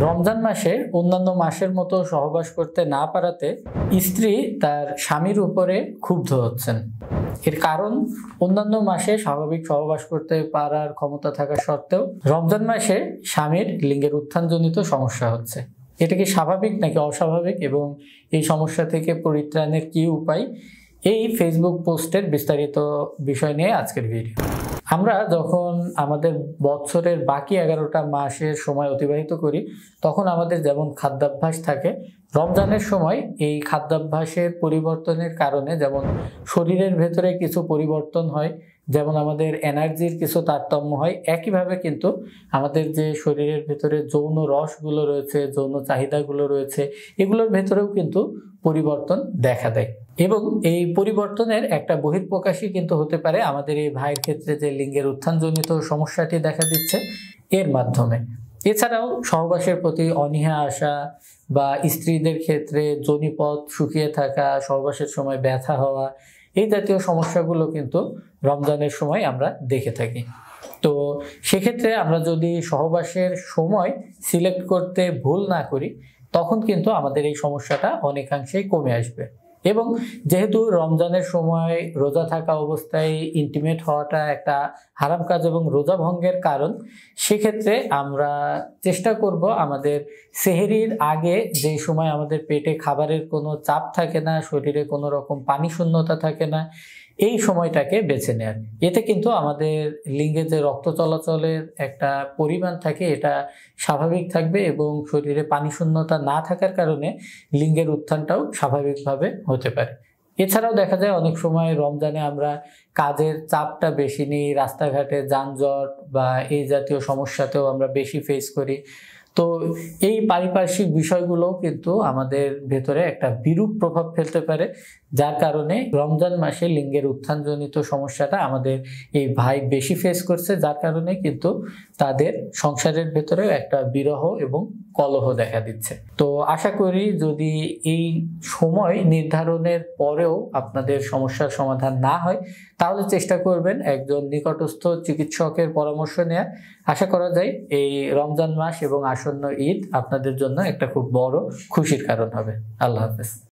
রমজান মাসে অন্যান্য মাসের মতো সহবাস করতে না পারাতে স্ত্রী তার স্বামীর উপরে ক্ষুব্ধ হচ্ছেন। এর কারণ অন্যান্য মাসে স্বাভাবিক সহবাস করতে পারার ক্ষমতা থাকা সত্ত্বেও রমজান মাসে স্বামীর লিঙ্গের উত্থানজনিত সমস্যা হচ্ছে। এটা কি স্বাভাবিক নাকি অস্বাভাবিক এবং এই সমস্যা থেকে পরিত্রাণের কি উপায়, এই ফেসবুক পোস্টের বিস্তারিত বিষয় নিয়ে আজকের ভিডিও। আমরা যখন আমাদের বছরের বাকি 11টা মাসের সময় অতিবাহিত করি তখন আমাদের যেমন খাদ্যাভ্যাস থাকে, রমজানের সময় এই খাদ্যাভ্যাসের পরিবর্তনের কারণে যেমন শরীরের ভেতরে কিছু পরিবর্তন হয়, যেমন আমাদের এনার্জির কিছু তারতম্য হয়, একইভাবে কিন্তু আমাদের যে শরীরের ভেতরে যৌন রসগুলো রয়েছে, যৌন চাহিদাগুলো রয়েছে, এগুলোর ভেতরেও কিন্তু পরিবর্তন দেখা দেয়। এবং এই পরিবর্তনের একটা বহিঃপ্রকাশই কিন্তু হতে পারে আমাদের এই ভাইয়ের ক্ষেত্রে যে লিঙ্গের উত্থানজনিত সমস্যাটি দেখা দিচ্ছে এর মাধ্যমে। এছাড়াও সহবাসের প্রতি অনীহা আসা বা স্ত্রীদের ক্ষেত্রে যোনিপথ শুকিয়ে থাকা, সহবাসের সময় ব্যথা হওয়া, এই জাতীয় সমস্যাগুলো কিন্তু রমজানের সময় আমরা দেখে থাকি। তো সেক্ষেত্রে আমরা যদি সহবাসের সময় সিলেক্ট করতে ভুল না করি তখন কিন্তু আমাদের এই সমস্যাটা অনেকাংশেই কমে আসবে। এবং যেহেতু রমজানের সময় রোজা থাকা অবস্থায় ইন্টিমেট হওয়াটা একটা হারাম কাজ এবং রোজা ভঙ্গের কারণ, সেক্ষেত্রে আমরা চেষ্টা করব আমাদের সেহরির আগে, যে সময় আমাদের পেটে খাবারের কোনো চাপ থাকে না, শরীরে কোনো রকম পানি শূন্যতা থাকে না, এই সময়টাকে বেছে নেয়ার। এতে কিন্তু আমাদের লিঙ্গে যে রক্ত চলাচলের একটা পরিমাণ থাকে এটা স্বাভাবিক থাকবে এবং শরীরে পানি শূন্যতা না থাকার কারণে লিঙ্গের উত্থানটাও স্বাভাবিকভাবে হতে পারে। এছাড়াও দেখা যায় অনেক সময় রমজানে আমরা কাজের চাপটা বেশি নিই, রাস্তাঘাটে যানজট বা এই জাতীয় সমস্যাতেও আমরা বেশি ফেস করি। তো এই পারিপার্শ্বিক বিষয়গুলোও কিন্তু আমাদের ভেতরে একটা বিরূপ প্রভাব ফেলতে পারে, যার কারণে রমজান মাসে লিঙ্গের উত্থানজনিত সমস্যাটা আমাদের এই ভাই বেশি ফেস করছে, যার কারণে কিন্তু তাদের সংসারের ভেতরে একটা বিরহ এবং কলহ দেখা দিচ্ছে। তো আশা করি যদি এই সময় নির্ধারণের পরেও আপনাদের সমস্যার সমাধান না হয় তাহলে চেষ্টা করবেন একজন নিকটস্থ চিকিৎসকের পরামর্শ নেওয়া। আশা করা যায় এই রমজান মাস এবং আসন্ন ঈদ আপনাদের জন্য একটা খুব বড় খুশির কারণ হবে। আল্লাহ হাফেজ।